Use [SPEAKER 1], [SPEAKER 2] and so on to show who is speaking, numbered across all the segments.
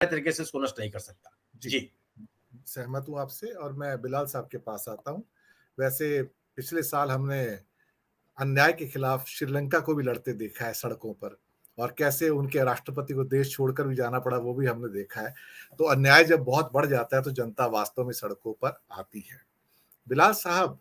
[SPEAKER 1] तरीके से इसको नष्ट नहीं कर सकता। जी
[SPEAKER 2] सहमत हूं आपसे, और मैं बिलाल साहब के पास आता हूं। वैसे पिछले साल हमने अन्याय के खिलाफ श्रीलंका को भी लड़ते देखा है सड़कों पर, और कैसे उनके राष्ट्रपति को देश छोड़कर भी जाना पड़ा वो भी हमने देखा है। तो अन्याय जब बहुत बढ़ जाता है तो जनता वास्तव में सड़कों पर आती है। बिलाल साहब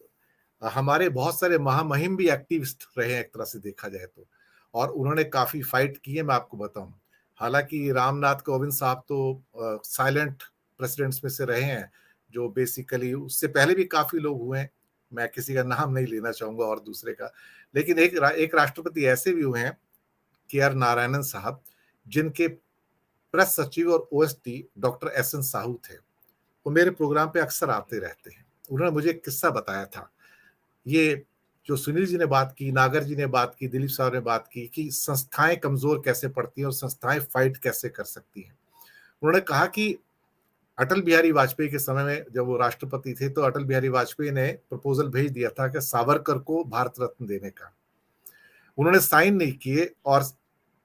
[SPEAKER 2] हमारे बहुत सारे महामहिम भी एक्टिविस्ट रहे हैं एक तरह से देखा जाए तो, और उन्होंने काफी फाइट की है, मैं आपको बताऊं। हालांकि रामनाथ कोविंद साहब तो साइलेंट प्रेसिडेंट्स में से रहे हैं, जो बेसिकली उससे पहले भी काफी लोग हुए हैं, मैं किसी का नाम नहीं लेना चाहूंगा और दूसरे का, लेकिन एक राष्ट्रपति ऐसे भी हुए हैं, के.आर. नारायणन साहब, जिनके प्रेस सचिव और ओएसडी डॉक्टर एस.एन. साहू थे। वो मेरे प्रोग्राम पे अक्सर आते रहते हैं। उन्होंने मुझे एक किस्सा बताया था, ये जो सुनील जी ने बात की, नागर जी ने बात की, दिलीप साहब ने बात की कि संस्थाएं कमजोर कैसे पड़ती हैं और संस्थाएं फाइट कैसे कर सकती हैं। उन्होंने कहा कि अटल बिहारी वाजपेयी के समय में जब वो राष्ट्रपति थे तो अटल बिहारी वाजपेयी ने प्रपोजल भेज दिया था कि सावरकर को भारत रत्न देने का। उन्होंने साइन नहीं किए और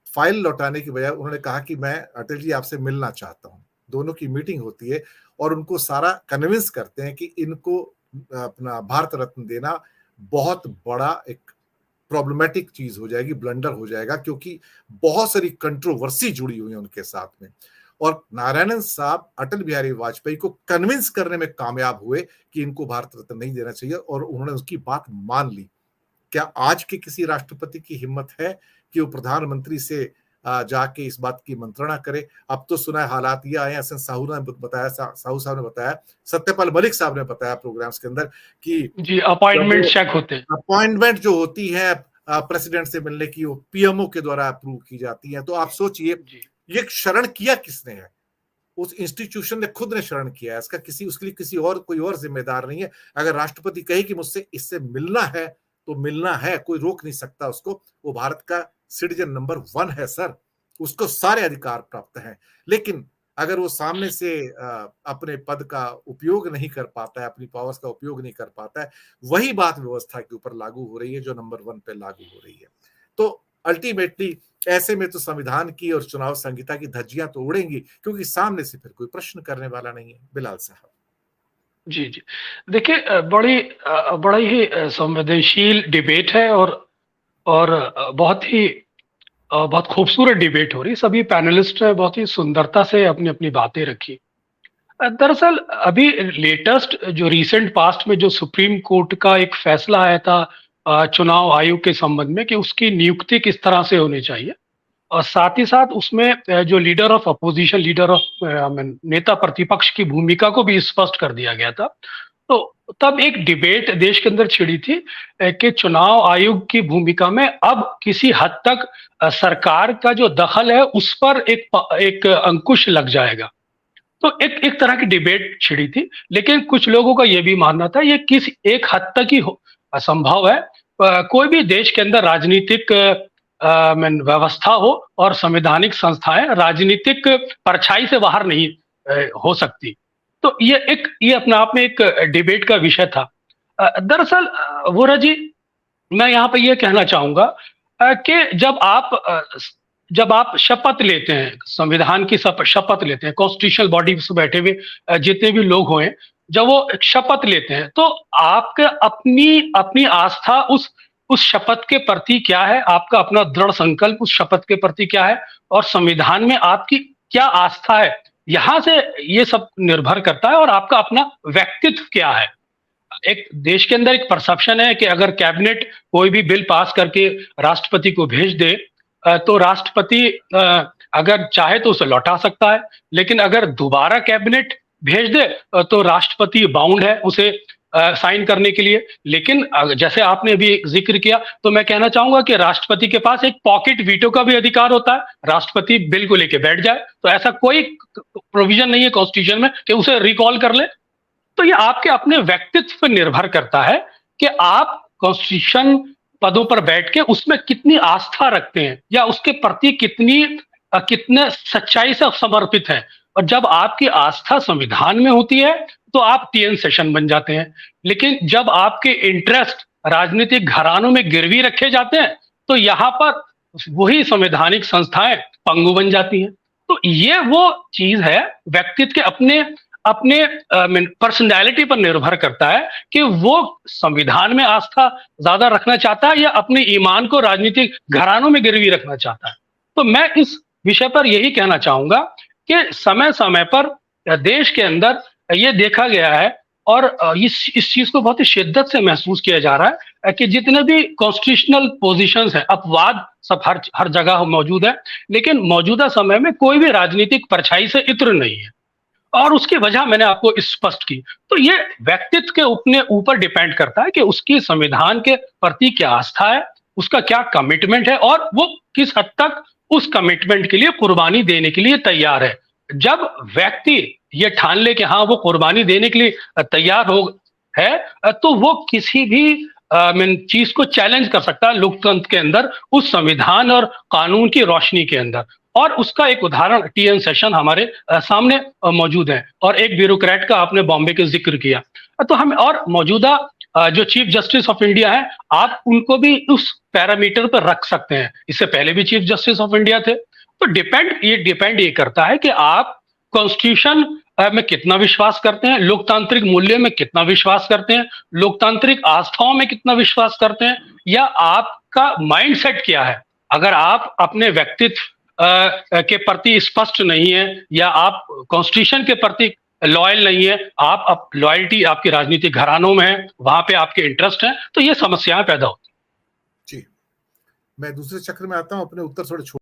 [SPEAKER 2] फाइल लौटाने की बजाय उन्होंने कहा कि मैं अटल जी आपसे मिलना चाहता हूं। दोनों की मीटिंग होती है और उनको सारा कन्विंस करते हैं कि इनको अपना भारत रत्न देना बहुत बड़ा एक प्रॉब्लमेटिक चीज हो जाएगी, ब्लंडर हो जाएगा, क्योंकि बहुत सारी कंट्रोवर्सी जुड़ी हुई है उनके साथ में। और नारायणन साहब अटल बिहारी वाजपेयी को कन्विंस करने में कामयाब हुए कि इनको भारत रत्न नहीं देना चाहिए, और उन्होंने उसकी बात मान ली। क्या आज के किसी राष्ट्रपति की हिम्मत है कि वो प्रधानमंत्री से जाके इस बात की मंत्रणा करे? अब तो सुना है हालात ये आए हैं, साहू ने बताया, साहू साहब ने बताया, सत्यपाल मलिक साहब ने बताया प्रोग्राम्स के अंदर कि
[SPEAKER 3] जी अपॉइंटमेंट चेक होते हैं,
[SPEAKER 2] अपॉइंटमेंट जो होती है प्रेसिडेंट से मिलने की, वो पीएमओ के द्वारा अप्रूव की जाती है। तो आप सोचिए ये शरण किया किसने है? उस इंस्टीट्यूशन ने खुद ने शरण किया है। इसका उसके लिए किसी और कोई और जिम्मेदार नहीं है। अगर राष्ट्रपति कहे कि मुझसे इससे मिलना है तो मिलना है, कोई रोक नहीं सकता उसको। वो भारत का सिटीजन नंबर 1 है सर, उसको सारे अधिकार प्राप्त हैं। लेकिन अगर वो सामने से अपने पद का उपयोग नहीं कर पाता है, अपनी पावर्स का उपयोग नहीं कर पाता है, वही बात व्यवस्था के ऊपर लागू हो रही है जो नंबर 1 पे लागू हो रही है। तो अल्टीमेटली ऐसे में तो संविधान की और चुनाव संहिता की धज्जियां तो उड़ेंगी, क्योंकि सामने से फिर कोई प्रश्न करने वाला नहीं है। बिलाल साहब
[SPEAKER 3] जी जी, देखिए बड़ा ही संवेदनशील डिबेट है, और बहुत खूबसूरत डिबेट हो रही। सभी पैनलिस्ट ने बहुत ही सुंदरता से अपनी अपनी बातें रखी। दरअसल अभी लेटेस्ट जो रीसेंट पास्ट में जो सुप्रीम कोर्ट का एक फैसला आया था चुनाव आयोग के संबंध में कि उसकी नियुक्ति किस तरह से होनी चाहिए, और साथ ही साथ उसमें जो leader of opposition, leader of नेता प्रतिपक्ष की भूमिका को भी स्पष्ट कर दिया गया था। तो तब एक डिबेट देश के अंदर छिड़ी थी कि चुनाव आयोग की भूमिका में अब किसी हद तक सरकार का जो दखल है उस पर एक अंकुश लग जाएगा। तो एक तरह की डिबेट छिड़ी थी, लेकिन कुछ लोगों का यह भी मानना था ये किस एक हद तक ही असंभव है। कोई भी देश के अंदर राजनीतिक व्यवस्था हो और संवैधानिक संस्थाएं राजनीतिक परछाई से बाहर नहीं हो सकती। तो ये अपने आप में एक डिबेट का विषय था। दरअसल वोरा जी, मैं यहाँ पे ये कहना चाहूंगा कि जब आप शपथ लेते हैं, संविधान की शपथ लेते हैं, कॉन्स्टिट्यूशनल बॉडी से बैठे हुए जितने भी लोग हुए, जब वो शपथ लेते हैं तो आपका अपनी आस्था उस शपथ के प्रति क्या है, आपका अपना दृढ़ संकल्प उस शपथ के प्रति क्या है, और संविधान में आपकी क्या आस्था है, यहां से ये सब निर्भर करता है। और आपका अपना व्यक्तित्व क्या है। एक देश के अंदर एक परसेप्शन है कि अगर कैबिनेट कोई भी बिल पास करके राष्ट्रपति को भेज दे तो राष्ट्रपति अगर चाहे तो उसे लौटा सकता है, लेकिन अगर दोबारा कैबिनेट भेज दे तो राष्ट्रपति बाउंड है उसे साइन करने के लिए। लेकिन जैसे आपने अभी जिक्र किया, तो मैं कहना चाहूंगा कि राष्ट्रपति के पास एक पॉकेट वीटो का भी अधिकार होता है। राष्ट्रपति बिल को लेके बैठ जाए तो ऐसा कोई प्रोविजन नहीं है कॉन्स्टिट्यूशन में कि उसे रिकॉल कर ले। तो ये आपके अपने व्यक्तित्व पर निर्भर करता है कि आप कॉन्स्टिट्यूशन पदों पर बैठ के उसमें कितनी आस्था रखते हैं या उसके प्रति कितने सच्चाई से समर्पित हैं। और जब आपकी आस्था संविधान में होती है तो आप टीएन सेशन बन जाते हैं, लेकिन जब आपके इंटरेस्ट राजनीतिक घरानों में गिरवी रखे जाते हैं तो यहाँ पर वही संवैधानिक संस्थाएं पंगु बन जाती हैं। तो ये वो चीज है, व्यक्तित्व के अपने अपने पर्सनैलिटी पर निर्भर करता है कि वो संविधान में आस्था ज्यादा रखना चाहता है या अपने ईमान को राजनीतिक घरानों में गिरवी रखना चाहता है। तो मैं इस विषय पर यही कहना चाहूंगा कि समय समय पर देश के अंदर ये देखा गया है और इस चीज को बहुत ही शिद्दत से महसूस किया जा रहा है कि जितने भी कॉन्स्टिट्यूशनल पोजीशंस हैं, अपवाद सब हर जगह मौजूद है, लेकिन मौजूदा समय में कोई भी राजनीतिक परछाई से इत्र नहीं है। और उसकी वजह मैंने आपको स्पष्ट की। तो ये व्यक्तित्व के अपने ऊपर डिपेंड करता है कि उसकी संविधान के प्रति क्या आस्था है, उसका क्या कमिटमेंट है और वो किस हद तक उस कमिटमेंट के लिए कुर्बानी देने के लिए तैयार है। जब व्यक्ति ये ठान ले कि हाँ वो कुर्बानी देने के लिए तैयार हो है, तो वो किसी भी चीज को चैलेंज कर सकता है लोकतंत्र के अंदर, उस संविधान और कानून की रोशनी के अंदर। और उसका एक उदाहरण टीएन सेशन हमारे सामने मौजूद है। और एक ब्यूरोक्रेट का आपने बॉम्बे का जिक्र किया, तो हम और मौजूदा जो चीफ जस्टिस ऑफ इंडिया है, आप उनको भी उस पैरामीटर पर रख सकते हैं। इससे पहले भी चीफ जस्टिस ऑफ इंडिया थे। तो डिपेंड ये करता है कि आप कॉन्स्टिट्यूशन में कितना विश्वास करते हैं, लोकतांत्रिक मूल्य में कितना विश्वास करते हैं, लोकतांत्रिक आस्थाओं में कितना विश्वास करते हैं, या आपका माइंडसेट क्या है। अगर आप अपने व्यक्तित्व के प्रति स्पष्ट नहीं है या आप कॉन्स्टिट्यूशन के प्रति लॉयल नहीं है, आप लॉयल्टी आपके राजनीतिक घरानों में है, वहां पे आपके इंटरेस्ट है, तो ये समस्याएं पैदा होती हैं।
[SPEAKER 2] जी, मैं दूसरे चक्र में आता हूं, अपने उत्तर थोड़े